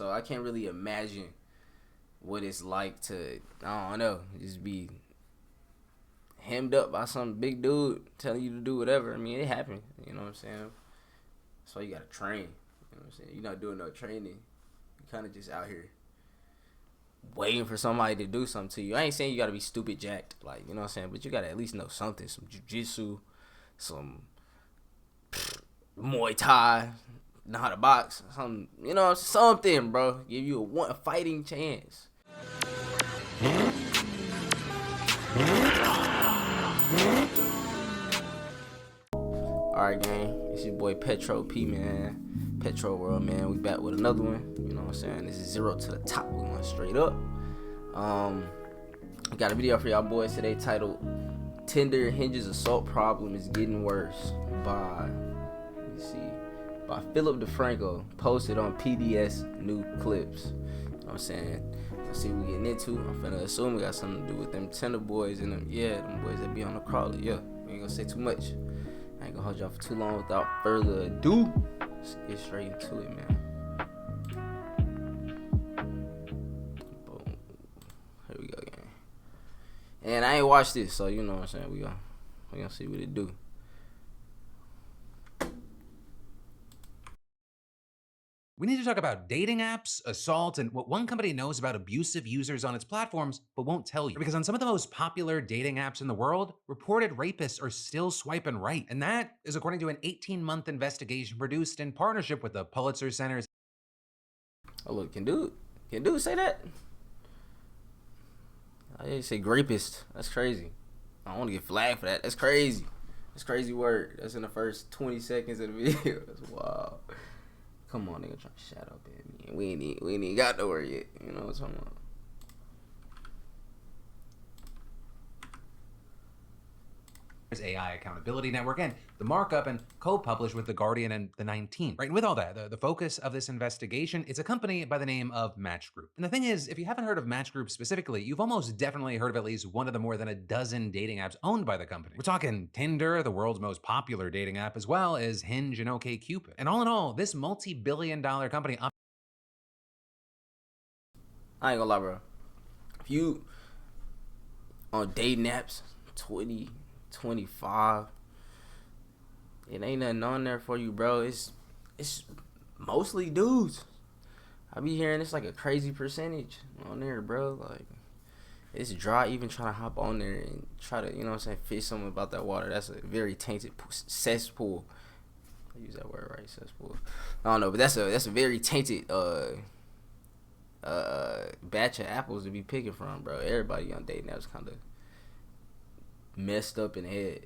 So I can't really imagine what it's like to, I don't know, just be hemmed up by some big dude telling you to do whatever. I mean, it happened. You know what I'm saying? So you gotta train. You know what I'm saying? You're not doing no training. You kind of just out here waiting for somebody to do something to you. I ain't saying you gotta be stupid jacked, like, you know what I'm saying, but you gotta at least know something, some jujitsu, some Muay Thai, know how to box, some, you know, something, bro. Give you a fighting chance. Alright, gang, it's your boy Petro P, man. Petro World, man. We back with another one. You know what I'm saying? This is 0 to the top. We going straight up. I got a video for y'all boys today titled Tinder Hinges Assault Problem is Getting Worse by, by Philip DeFranco, posted on PDS New Clips. You know what I'm saying? Let's see what we getting into. I'm finna assume we got something to do with them Tinder boys and them, them boys that be on the crawler. Yeah, we ain't gonna say too much. I ain't gonna hold y'all for too long. Without further ado, let's get straight into it, man. Boom. Here we go, gang. And I ain't watched this, so you know what I'm saying. We gonna see what it do. We need to talk about dating apps, assault, and what one company knows about abusive users on its platforms but won't tell you. Because on some of the most popular dating apps in the world, reported rapists are still swiping right. And that is according to an 18-month investigation produced in partnership with the Pulitzer Center's. Oh, look, can dude say that? I didn't say rapist. That's crazy. I don't want to get flagged for that. That's crazy. That's crazy word. That's in the first 20 seconds of the video. That's wild. Come on, nigga, trying to shadow ban me. We ain't even got nowhere yet. You know what I'm talking about? AI Accountability Network and the markup and co-published with The Guardian and The 19th. Right, and with all that, the focus of this investigation, it's a company by the name of Match Group. And the thing is, if you haven't heard of Match Group specifically, you've almost definitely heard of at least one of the more than a dozen dating apps owned by the company. We're talking Tinder, the world's most popular dating app, as well as Hinge and OkCupid. And all in all, this multi-billion-dollar company I ain't gonna lie, bro. If you on dating apps, 20, 25, it ain't nothing on there for you, bro. It's mostly dudes. I be hearing it's like a crazy percentage on there, bro. Like, it's dry even trying to hop on there and try to, you know what I'm saying, fish something about that water. That's a very tainted cesspool. I use that word right, cesspool. I don't know, but that's a very tainted batch of apples to be picking from, bro. Everybody on dating apps kind of messed up in the head.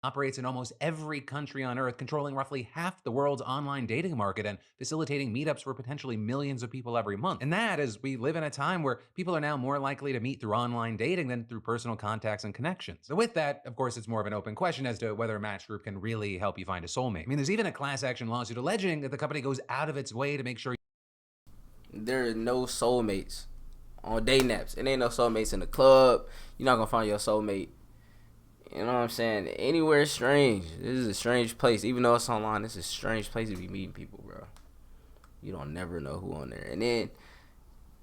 operates in almost every country on Earth, controlling roughly half the world's online dating market and facilitating meetups for potentially millions of people every month. And that is, we live in a time where people are now more likely to meet through online dating than through personal contacts and connections. So with that, of course, it's more of an open question as to whether a Match Group can really help you find a soulmate. I mean, there's even a class action lawsuit alleging that the company goes out of its way to make sure there are no soulmates on dating apps. It ain't no soulmates in the club. You're not gonna find your soulmate. You know what I'm saying? Anywhere is strange. This is a strange place. Even though it's online, this is a strange place to be meeting people, bro. You don't never know who on there. And then,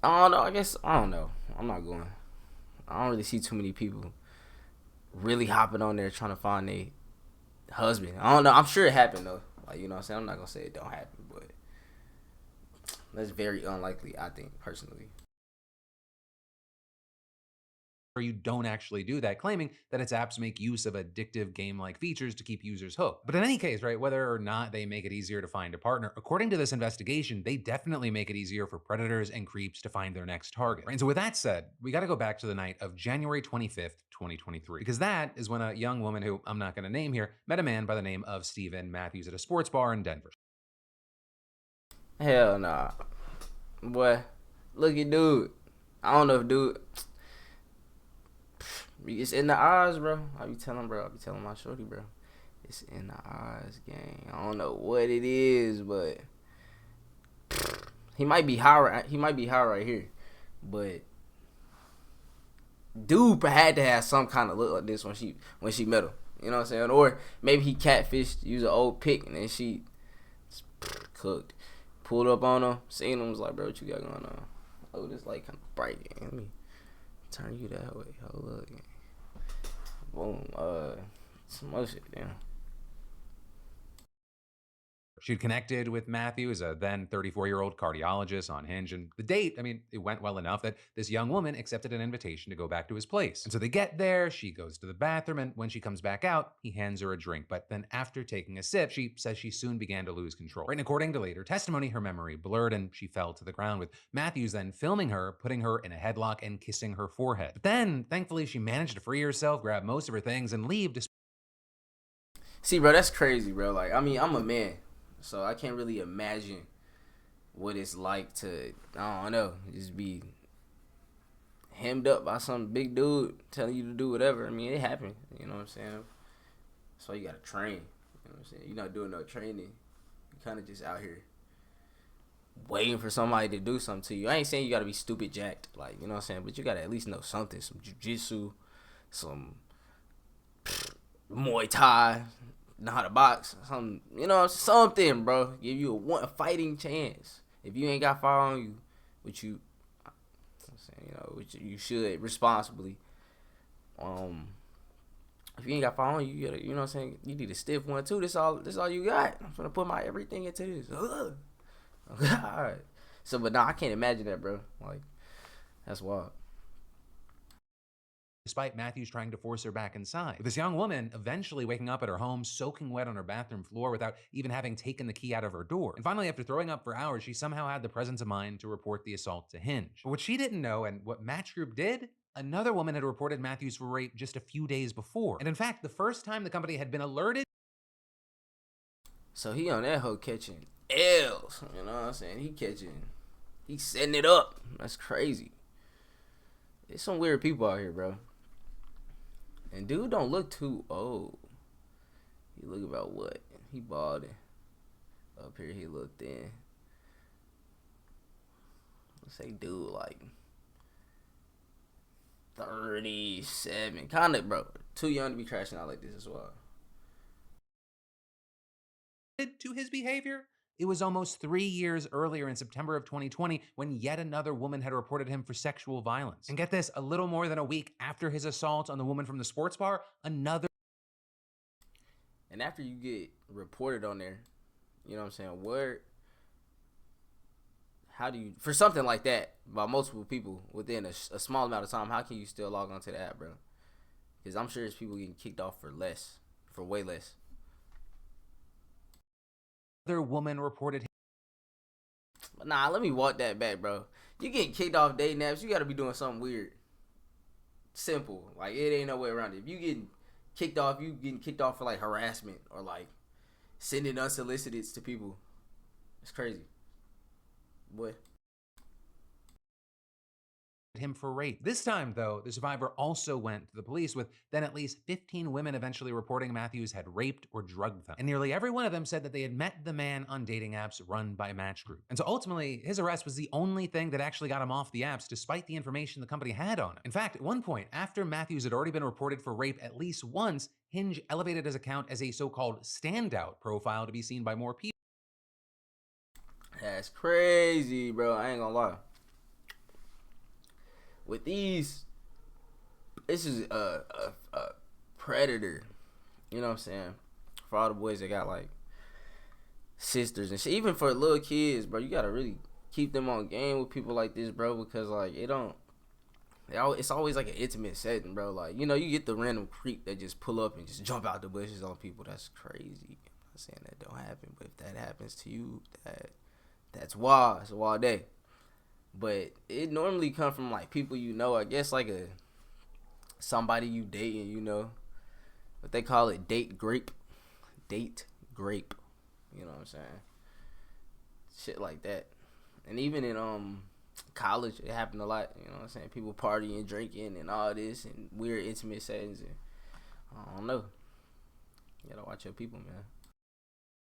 I don't know. I don't know. I'm not going. I don't really see too many people really hopping on there trying to find a husband. I don't know. I'm sure it happened, though. Like, you know what I'm saying? I'm not going to say it don't happen, but that's very unlikely, I think, personally. you don't actually do that, claiming that its apps make use of addictive game-like features to keep users hooked. But in any case, right, whether or not they make it easier to find a partner, according to this investigation, they definitely make it easier for predators and creeps to find their next target. Right? And so with that said, we got to go back to the night of January 25th, 2023, because that is when a young woman who I'm not going to name here met a man by the name of Stephen Matthews at a sports bar in Denver. Hell nah. Boy, look at dude. I don't know if dude... It's in the eyes, bro. I be telling my shorty, bro. It's in the eyes, gang. I don't know what it is, but he might be high. He might be high right here, but dude had to have some kind of look like this when she met him. You know what I'm saying? Or maybe he catfished, used an old pic, and then she cooked. Pulled up on him, seen him, was like, bro, what you got going on? Oh, this light kind of bright. Let me turn you that way. Hold up. Boom. Some other shit, damn. She'd connected with Matthews, a then 34-year-old cardiologist, on Hinge, and the date, it went well enough that this young woman accepted an invitation to go back to his place. And so they get there, she goes to the bathroom, and when she comes back out, he hands her a drink. But then after taking a sip, she says she soon began to lose control. Right, and according to later testimony, her memory blurred and she fell to the ground, with Matthews then filming her, putting her in a headlock and kissing her forehead. But then, thankfully, she managed to free herself, grab most of her things, and leave. See, bro, that's crazy, bro. Like, I'm a man, so I can't really imagine what it's like to, I don't know, just be hemmed up by some big dude telling you to do whatever. I mean, it happened. You know what I'm saying? That's why you gotta train. You know what I'm saying? You're not doing no training. You kind of just out here waiting for somebody to do something to you. I ain't saying you gotta be stupid jacked, like, you know what I'm saying? But you gotta at least know something, some jujitsu, some Muay Thai, know how to box, something, you know, something, bro. Give you a fighting chance. If you ain't got fire on you, which you, which you should responsibly. If you ain't got fire on you, you gotta, you know what I'm saying, you need a stiff one too. This all you got. I'm gonna put my everything into this. Ugh. Alright. So, but nah, I can't imagine that, bro. Like, that's wild. Despite Matthews trying to force her back inside, with this young woman eventually waking up at her home soaking wet on her bathroom floor without even having taken the key out of her door. And finally, after throwing up for hours, she somehow had the presence of mind to report the assault to Hinge. But what she didn't know, and what Match Group did, another woman had reported Matthews for rape just a few days before. And in fact, the first time the company had been alerted. So he on that hoe catching L's, you know what I'm saying? He's setting it up. That's crazy. There's some weird people out here, bro. And dude don't look too old. He look about what? He bald and up here he look thin. Let's say dude like 37. Kinda, bro. Too young to be crashing out like this as well. To his behavior? It was almost 3 years earlier in September of 2020 when yet another woman had reported him for sexual violence. And get this, a little more than a week after his assault on the woman from the sports bar, another. And after you get reported on there, you know what I'm saying, how do you, for something like that, by multiple people within a small amount of time, how can you still log onto the app, bro? Because I'm sure there's people getting kicked off for way less. Another woman reported. Nah, let me walk that back, bro. You getting kicked off dating apps, you gotta be doing something weird. Simple. Like, it ain't no way around it. If you getting kicked off for like harassment or like sending unsolicited to people. It's crazy. Boy. Him for rape. This time, though, the survivor also went to the police, with then at least 15 women eventually reporting Matthews had raped or drugged them. And nearly every one of them said that they had met the man on dating apps run by Match Group. And so ultimately, his arrest was the only thing that actually got him off the apps, despite the information the company had on him. In fact, at one point, after Matthews had already been reported for rape at least once, Hinge elevated his account as a so-called standout profile to be seen by more people. That's crazy, bro. I ain't gonna lie. With these, this is a predator. You know what I'm saying? For all the boys that got like sisters and shit. Even for little kids, bro, you gotta really keep them on game with people like this, bro, because like it's always like an intimate setting, bro. Like, you know, you get the random creep that just pull up and just jump out the bushes on people. That's crazy. I'm not saying that don't happen, but if that happens to you, that's wild. It's a wild day. But it normally come from like people you know. I guess like somebody you dating, you know. But they call it date grape. Date grape. You know what I'm saying? Shit like that. And even in college, it happened a lot. You know what I'm saying? People partying, drinking, and all this, and weird intimate settings. And I don't know. You gotta watch your people, man.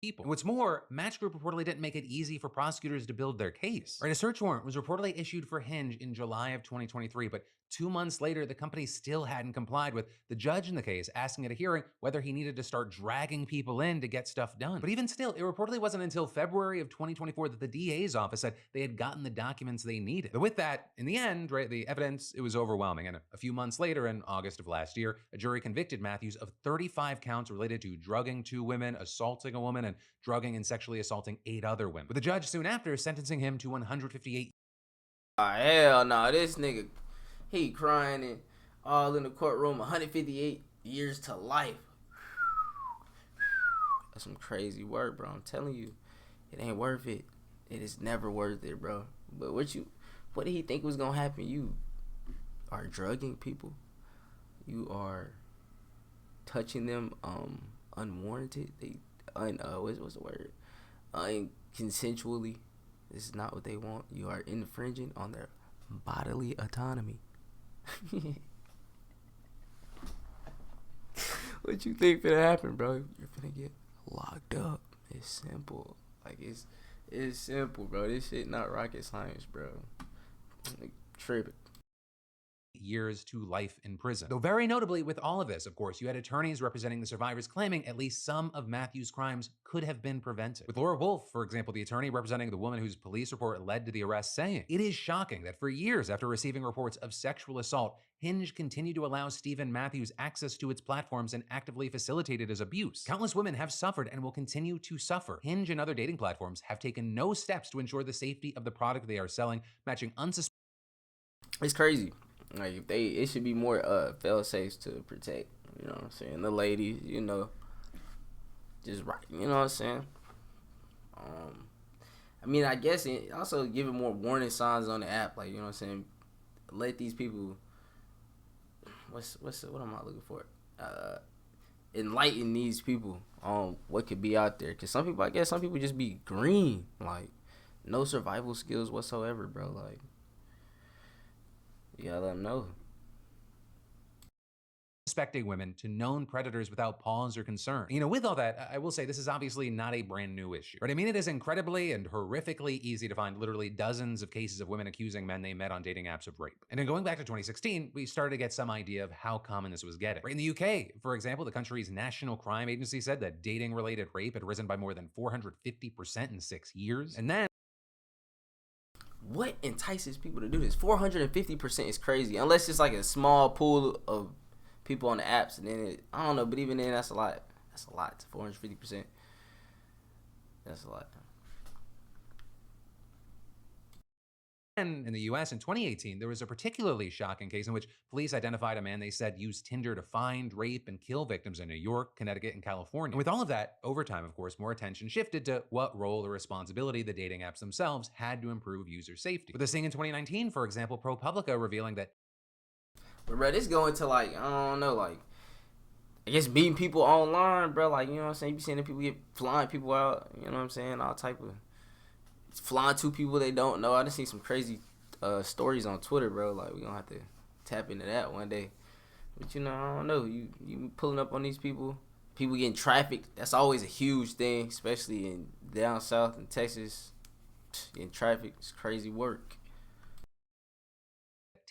People. What's more, Match Group reportedly didn't make it easy for prosecutors to build their case. Right, a search warrant was reportedly issued for Hinge in July of 2023, but 2 months later, the company still hadn't complied, with the judge in the case asking at a hearing whether he needed to start dragging people in to get stuff done. But even still, it reportedly wasn't until February of 2024 that the DA's office said they had gotten the documents they needed. But with that, in the end, right, the evidence, it was overwhelming. And a few months later, in August of last year, a jury convicted Matthews of 35 counts related to drugging 2 women, assaulting a woman, and drugging and sexually assaulting 8 other women, with the judge soon after sentencing him to 158. Hell no, this nigga, he crying and all in the courtroom, 158 years to life. That's some crazy work, bro. I'm telling you, it ain't worth it. It is never worth it, bro. But what did he think was gonna happen? You are drugging people. You are touching them unwarranted. What's the word? Unconsensually. This is not what they want. You are infringing on their bodily autonomy. What you think finna happen, bro? You're finna get locked up. It's simple. Like it's simple, bro. This shit not rocket science, bro. Like, tripping. Years to life in prison. Though very notably, with all of this, of course, you had attorneys representing the survivors claiming at least some of Matthews' crimes could have been prevented. With Laura Wolf, for example, the attorney representing the woman whose police report led to the arrest, saying, "It is shocking that for years after receiving reports of sexual assault, Hinge continued to allow Stephen Matthews access to its platforms and actively facilitated his abuse. Countless women have suffered and will continue to suffer. Hinge and other dating platforms have taken no steps to ensure the safety of the product they are selling, matching unsuspecting." It's crazy. Like it should be more fail safes to protect. You know what I'm saying? The ladies, just right. You know what I'm saying? I mean, I guess it also giving more warning signs on the app. Like, you know what I'm saying? Let these people. What am I looking for? Enlighten these people on what could be out there. Cause some people just be green. Like, no survival skills whatsoever, bro. Like. You gotta let them know. Suspecting women to known predators without pause or concern. With all that, I will say this is obviously not a brand new issue, right? I mean, it is incredibly and horrifically easy to find literally dozens of cases of women accusing men they met on dating apps of rape. And then going back to 2016, we started to get some idea of how common this was getting. Right in the UK, for example, the country's National Crime Agency said that dating-related rape had risen by more than 450% in 6 years. And then what entices people to do this? 450% is crazy. Unless it's like a small pool of people on the apps, and then I don't know. But even then, that's a lot. That's a lot. 450%. That's a lot. And in the US in 2018, there was a particularly shocking case in which police identified a man they said used Tinder to find, rape, and kill victims in New York, Connecticut, and California. And with all of that, over time, of course, more attention shifted to what role or responsibility the dating apps themselves had to improve user safety. With this thing in 2019, for example, ProPublica revealing that. But bro, this going to like, I don't know, like, I guess meeting people online, bro. Like, you know what I'm saying? You be seeing the people flying people out. You know what I'm saying? All type of flying to people they don't know. I just seen some crazy stories on Twitter, bro. Like, we gonna have to tap into that one day. But I don't know. You pulling up on these people getting trafficked. That's always a huge thing, especially in down south in Texas. Getting trafficked is crazy work.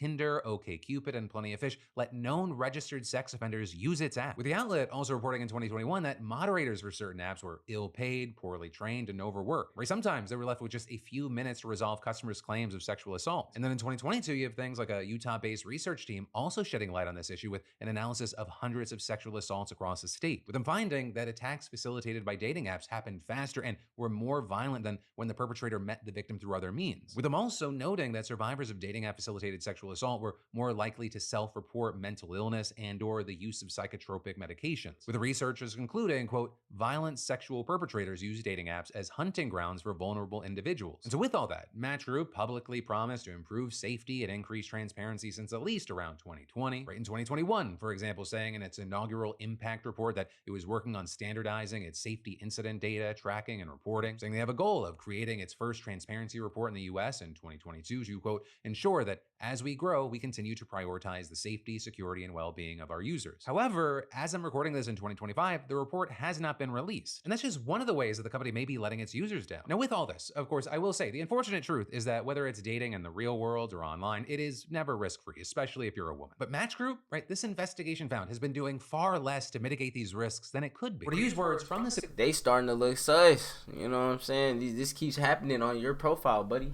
Tinder, OkCupid, and Plenty of Fish let known registered sex offenders use its app. With the outlet also reporting in 2021 that moderators for certain apps were ill-paid, poorly trained, and overworked, where sometimes they were left with just a few minutes to resolve customers' claims of sexual assault. And then in 2022, you have things like a Utah-based research team also shedding light on this issue with an analysis of hundreds of sexual assaults across the state, with them finding that attacks facilitated by dating apps happened faster and were more violent than when the perpetrator met the victim through other means. With them also noting that survivors of dating app-facilitated sexual assault were more likely to self-report mental illness and or the use of psychotropic medications, with the researchers concluding, quote, violent sexual perpetrators use dating apps as hunting grounds for vulnerable individuals. And so with all that, Match Group publicly promised to improve safety and increase transparency since at least around 2020. Right in 2021, for example, saying in its inaugural impact report that it was working on standardizing its safety incident data, tracking, and reporting, saying they have a goal of creating its first transparency report in the US in 2022 to, quote, ensure that as we grow, we continue to prioritize the safety, security, and well-being of our users. However, as I'm recording this in 2025, the report has not been released. And that's just one of the ways that the company may be letting its users down. Now, with all this, of course, I will say the unfortunate truth is that whether it's dating in the real world or online, it is never risk-free, especially if you're a woman. But Match Group, right, this investigation found has been doing far less to mitigate these risks than it could be. Or to use words from this, they starting to look sus. You know what I'm saying? This keeps happening on your profile, buddy.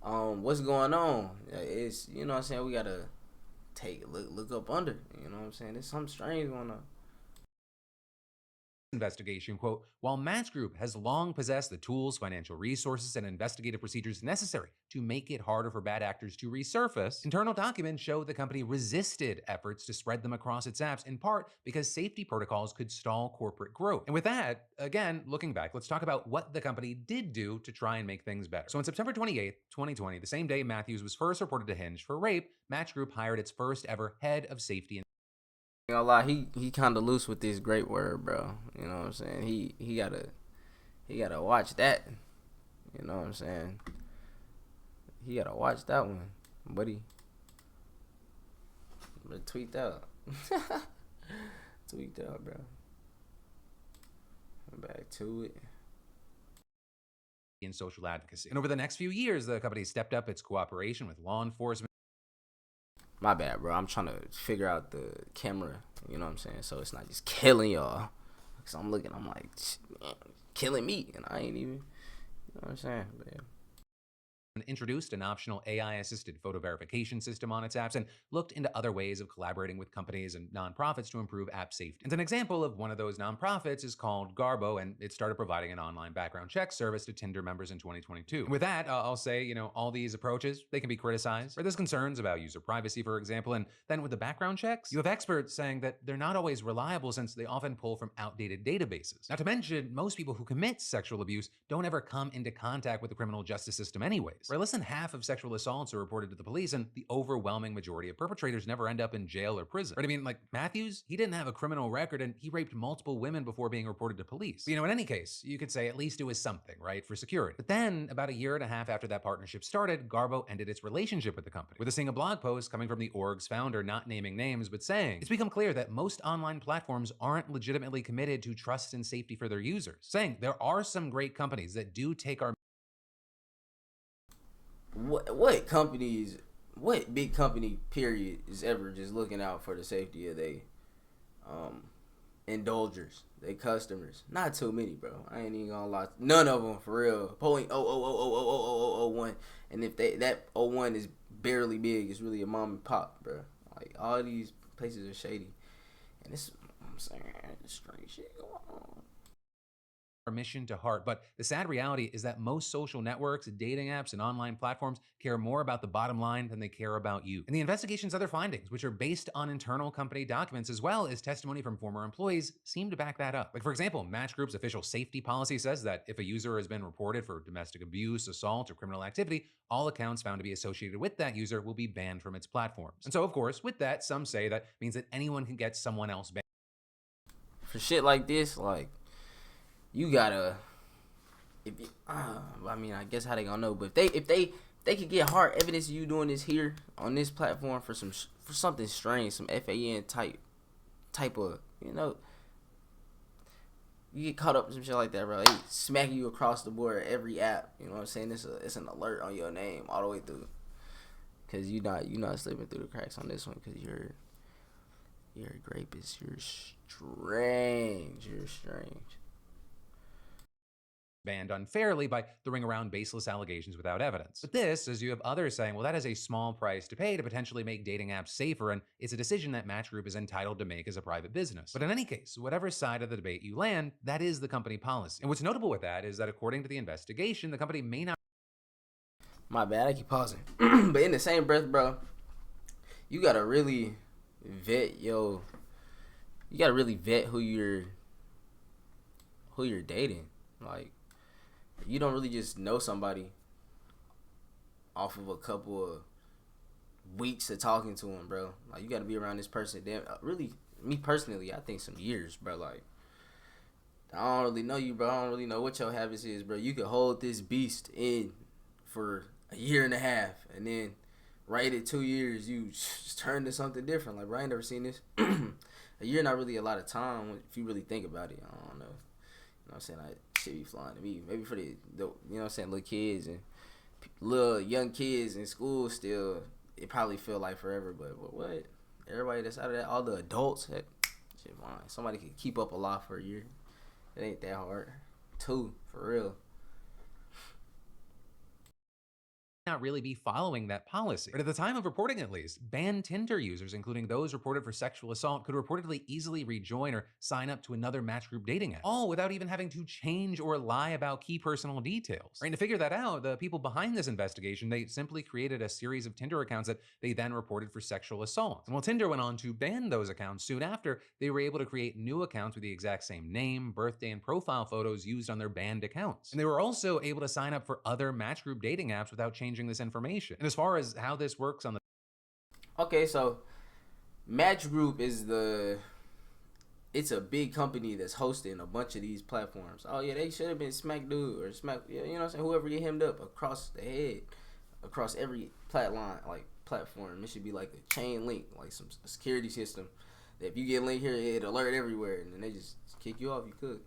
What's going on? It's, you know what I'm saying, we gotta look up under. You know what I'm saying? There's something strange going on. investigation, quote, while Match Group has long possessed the tools, financial resources, and investigative procedures necessary to make it harder for bad actors to resurface, internal documents show the company resisted efforts to spread them across its apps, in part because safety protocols could stall corporate growth. And with that, again, looking back, let's talk about what the company did do to try and make things better. So on September 28th, 2020, the same day Matthews was first reported to Hinge for rape, Match Group hired its first ever head of safety and Ain't gonna lie, he kind of loose with this great word, bro. You know what I'm saying? He gotta watch that. You know what I'm saying? He gotta watch that one, buddy. But tweaked out. Tweaked out, bro. Back to it. in social advocacy. And over the next few years, the company stepped up its cooperation with law enforcement. My bad, bro. I'm trying to figure out the camera. You know what I'm saying? So it's not just killing y'all. Cause I'm looking, I'm like, man, killing me, and I ain't even. You know what I'm saying? But yeah. Introduced an optional AI-assisted photo verification system on its apps and looked into other ways of collaborating with companies and nonprofits to improve app safety. And an example of one of those nonprofits is called Garbo, and it started providing an online background check service to Tinder members in 2022. With that, I'll say, all these approaches, they can be criticized. Or there's concerns about user privacy, for example, and then with the background checks, you have experts saying that they're not always reliable since they often pull from outdated databases. Not to mention, most people who commit sexual abuse don't ever come into contact with the criminal justice system anyways. Where less than half of sexual assaults are reported to the police, and the overwhelming majority of perpetrators never end up in jail or prison. Right? I mean, like Matthews, he didn't have a criminal record, and he raped multiple women before being reported to police. But, in any case, you could say at least it was something, right, for security. But then, about a year and a half after that partnership started, Garbo ended its relationship with the company, with a single blog post coming from the org's founder, not naming names, but saying, it's become clear that most online platforms aren't legitimately committed to trust and safety for their users, saying there are some great companies that do take our what big company period is ever just looking out for the safety of they indulgers, they customers? Not too many, bro. I ain't even gonna lie. None of them, for real. 0.0000001, and if that 01 is barely big, it's really a mom and pop, bro. Like, all these places are shady, and this, I'm saying, strange shit going on. mission to heart. But the sad reality is that most social networks, dating apps, and online platforms care more about the bottom line than they care about you. And the investigation's other findings, which are based on internal company documents as well as testimony from former employees, seem to back that up. Like, for example, Match Group's official safety policy says that if a user has been reported for domestic abuse, assault, or criminal activity, all accounts found to be associated with that user will be banned from its platforms. And so, of course, with that, some say that means that anyone can get someone else banned. For shit like this, like, you gotta, if you, I mean, I guess how they gonna know, but if they could get hard evidence of you doing this here on this platform for something strange, some FAN type of, you get caught up in some shit like that, bro. They smacking you across the board every app. You know what I'm saying? It's an alert on your name all the way through, cause you not slipping through the cracks on this one, cause you're a rapist. You're strange. Banned unfairly by throwing around baseless allegations without evidence. But this, as you have others saying, well, that is a small price to pay to potentially make dating apps safer, and it's a decision that Match Group is entitled to make as a private business. But in any case, whatever side of the debate you land, that is the company policy. And what's notable with that is that according to the investigation, the company may not. My bad, I keep pausing. But in the same breath, bro, you gotta really vet who you're dating. Like, you don't really just know somebody off of a couple of weeks of talking to them, bro. Like, you gotta be around this person. Damn, really, me personally, I think some years, bro. Like, I don't really know you, bro. I don't really know what your habits is, bro. You could hold this beast in for a year and a half, and then rated 2 years, you just turn to something different. Like, bro, I ain't never seen this. A year not really a lot of time if you really think about it. I don't know. You know what I'm saying? Like, shit be flying to me. Maybe for the you know what I'm saying, little kids and little young kids in school still, it probably feel like forever. But what? Everybody that's out of that, all the adults, heck, shit fine. Somebody can keep up a lot for a year. It ain't that hard. 2, for real. Not really be following that policy. But at the time of reporting, at least, banned Tinder users, including those reported for sexual assault, could reportedly easily rejoin or sign up to another match group dating app, all without even having to change or lie about key personal details. Right, and to figure that out, the people behind this investigation, they simply created a series of Tinder accounts that they then reported for sexual assault. And while Tinder went on to ban those accounts soon after, they were able to create new accounts with the exact same name, birthday, and profile photos used on their banned accounts. And they were also able to sign up for other match group dating apps without changing this information. And as far as how this works on the Okay, so Match Group it's a big company that's hosting a bunch of these platforms. Oh yeah, they should have been Smack Dude or Smack, yeah, you know what I'm saying? Whoever get hemmed up across the head, across every platform. It should be like a chain link, like some security system. That if you get linked here, it alert everywhere, and then they just kick you off. You could.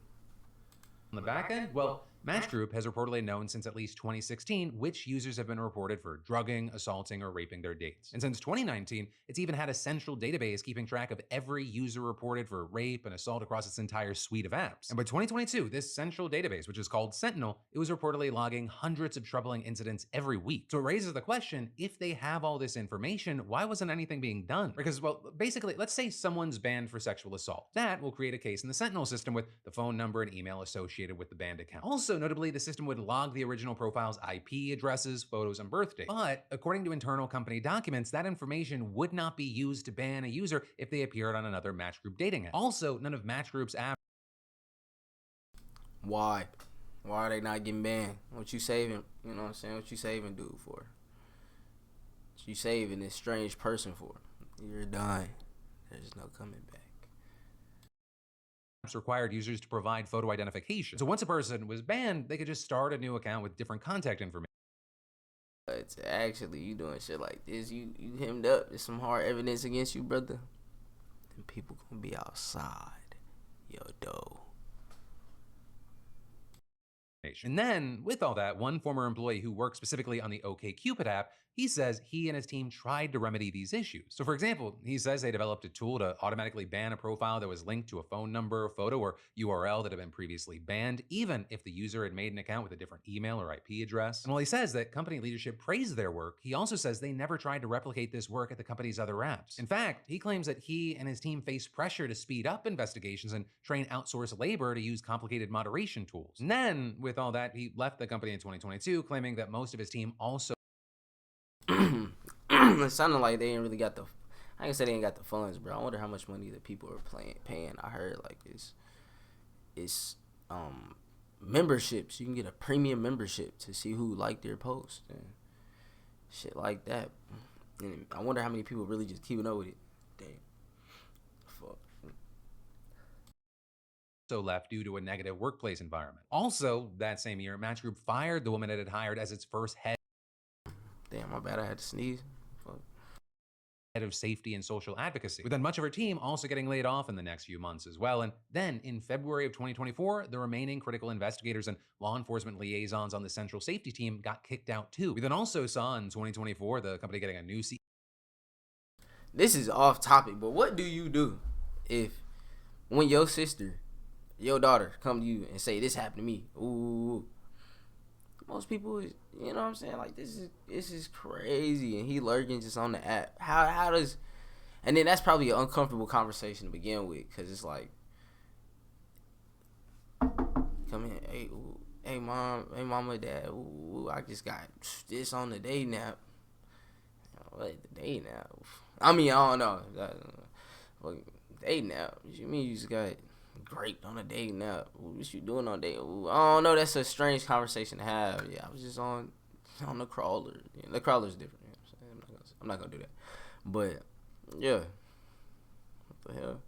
On the back end, well, Match Group has reportedly known since at least 2016 which users have been reported for drugging, assaulting, or raping their dates. And since 2019, it's even had a central database keeping track of every user reported for rape and assault across its entire suite of apps. And by 2022, this central database, which is called Sentinel, it was reportedly logging hundreds of troubling incidents every week. So it raises the question, if they have all this information, why wasn't anything being done? Because, well, basically, let's say someone's banned for sexual assault. That will create a case in the Sentinel system with the phone number and email associated with the banned account. Also, notably, the system would log the original profile's IP addresses, photos, and birth date. But according to internal company documents, that information would not be used to ban a user if they appeared on another Match Group dating app. Also, none of Match Group's apps. Why? Why are they not getting banned? What you saving? You know what I'm saying? What you saving dude for? What you saving this strange person for? You're done. There's no coming back. Required users to provide photo identification. So once a person was banned, they could just start a new account with different contact information. But actually, you doing shit like this, you hemmed up. There's some hard evidence against you, brother. Then people gonna be outside your door. And then, with all that, one former employee who worked specifically on the OkCupid app, he says he and his team tried to remedy these issues. So for example, he says they developed a tool to automatically ban a profile that was linked to a phone number, photo, or URL that had been previously banned, even if the user had made an account with a different email or IP address. And while he says that company leadership praised their work, he also says they never tried to replicate this work at the company's other apps. In fact, he claims that he and his team face pressure to speed up investigations and train outsourced labor to use complicated moderation tools. And then, with all that, he left the company in 2022, claiming that most of his team also It sounded like they ain't really got the. I can say they ain't got the funds, bro. I wonder how much money the people are paying. I heard like it's memberships. You can get a premium membership to see who liked their post and shit like that. And I wonder how many people really just keeping up with it. Damn. Fuck. left due to a negative workplace environment. Also, that same year, Match Group fired the woman it had hired as its first head Damn, my bad. I had to sneeze. Fuck. of safety and social advocacy, with then much of her team also getting laid off in the next few months as well. And then in February of 2024, the remaining critical investigators and law enforcement liaisons on the central safety team got kicked out too. We then also saw in 2024 the company getting a new CEO. This is off topic, but what do you do if when your sister, your daughter come to you and say this happened to me? Ooh. Most people, you know what I'm saying? Like this is crazy, and he lurking just on the app. How does? And then that's probably an uncomfortable conversation to begin with, cause it's like, come in, hey, ooh, hey mama, dad, ooh, I just got this on the day nap. What the day nap? I mean, I don't know. Day nap? What you mean you just got graped on a day nap? What you doing on day? Ooh, I don't know. That's a strange conversation to have. Yeah, I was just on the crawler. Yeah, the crawler's different. You know what I'm saying? I'm not gonna do that. But yeah, what the hell?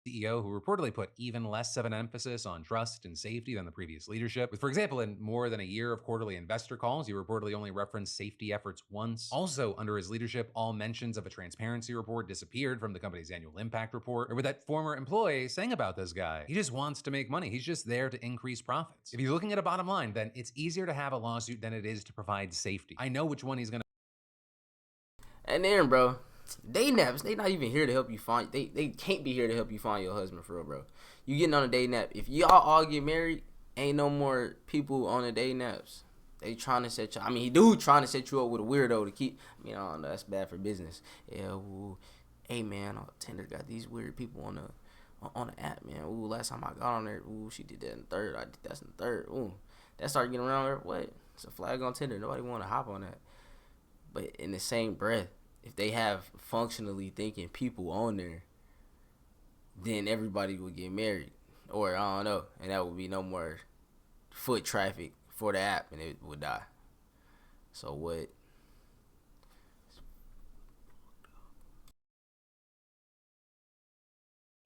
CEO who reportedly put even less of an emphasis on trust and safety than the previous leadership. With, for example, in more than a year of quarterly investor calls, he reportedly only referenced safety efforts once. Also, under his leadership, all mentions of a transparency report disappeared from the company's annual impact report. Or with that former employee saying about this guy, he just wants to make money. He's just there to increase profits. If he's looking at a bottom line, then it's easier to have a lawsuit than it is to provide safety. I know which one he's gonna. And then, bro, day naps, they not even here to help you find. They can't be here to help you find your husband for real, bro. You getting on a day nap. If y'all all get married, ain't no more people on the day naps. They trying to set you. I mean, he do trying to set you up with a weirdo to keep. I mean, I don't know. That's bad for business. Yeah. Ooh, hey man, Tinder got these weird people on the app, man. Ooh, last time I got on there, ooh, she did that in the third. I did that in the third. Ooh, that started getting around there. What? It's a flag on Tinder. Nobody want to hop on that. But in the same breath, if they have functionally thinking people on there, then everybody would get married. Or I don't know. And that would be no more foot traffic for the app and it would die. So what?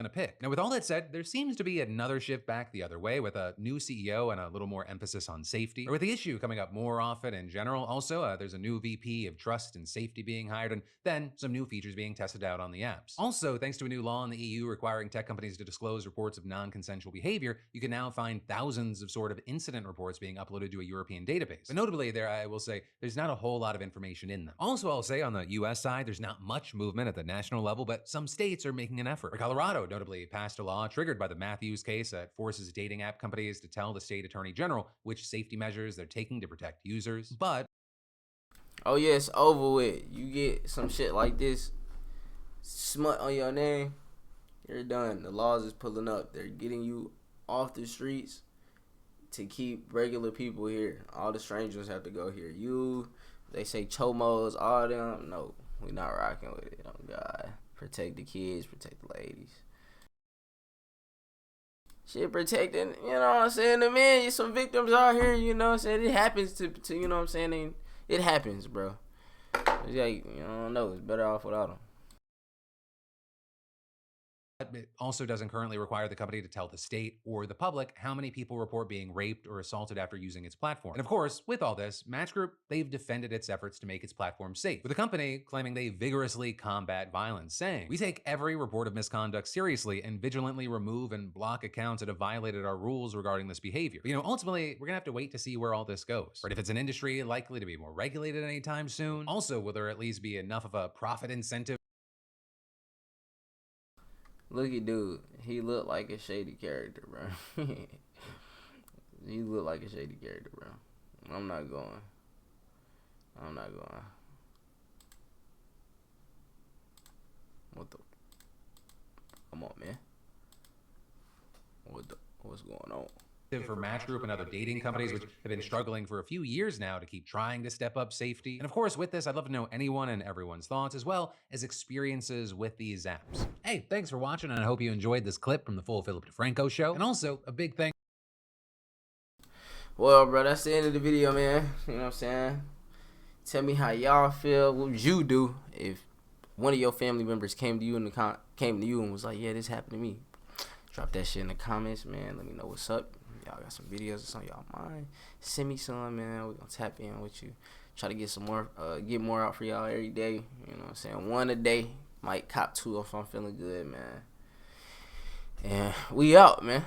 Gonna pick. Now, with all that said, there seems to be another shift back the other way with a new CEO and a little more emphasis on safety, or with the issue coming up more often in general. Also, there's a new VP of trust and safety being hired, and then some new features being tested out on the apps. Also, thanks to a new law in the EU requiring tech companies to disclose reports of non-consensual behavior, you can now find thousands of sort of incident reports being uploaded to a European database. But notably, there, I will say, there's not a whole lot of information in them. Also, I'll say on the US side, there's not much movement at the national level, but some states are making an effort. Colorado notably passed a law triggered by the Matthews case that forces dating app companies to tell the state attorney general which safety measures they're taking to protect users. But Oh yeah, it's over with. You get some shit like this smut on your name, you're done. The laws is pulling up. They're getting you off the streets to keep regular people here. All the strangers have to go here. They say chomos, all them. No, we not rocking with it. Oh God, protect the kids, protect the ladies. Shit, protecting, you know what I'm saying? The men, some victims out here, you know what I'm saying? It happens to you know what I'm saying? It happens, bro. It's like, you don't know, it's better off without them. it also doesn't currently require the company to tell the state or the public how many people report being raped or assaulted after using its platform. And of course, with all this, Match Group, they've defended its efforts to make its platform safe, with the company claiming they vigorously combat violence, saying, "We take every report of misconduct seriously and vigilantly remove and block accounts that have violated our rules regarding this behavior." But, ultimately, we're gonna have to wait to see where all this goes. Right? If it's an industry likely to be more regulated anytime soon, also, will there at least be enough of a profit incentive? Look at dude. He looked like a shady character, bro. He looked like a shady character, bro. I'm not going. What the? Come on, man. What's going on? For Match Group and other dating companies, which have been struggling for a few years now to keep trying to step up safety. And of course, with this, I'd love to know anyone and everyone's thoughts, as well as experiences with these apps. Hey, thanks for watching, and I hope you enjoyed this clip from the full Philip DeFranco show. And also, a big thank. Well, bro, that's the end of the video, man. You know what I'm saying? Tell me how y'all feel. What would you do if one of your family members came to you and was like, "Yeah, this happened to me"? Drop that shit in the comments, man. Let me know what's up. Y'all got some videos that's on y'all mind. Send me some, man. We're gonna tap in with you. Try to get some more, get more out for y'all every day. You know what I'm saying? One a day. Might cop two if I'm feeling good, man. And we out, man.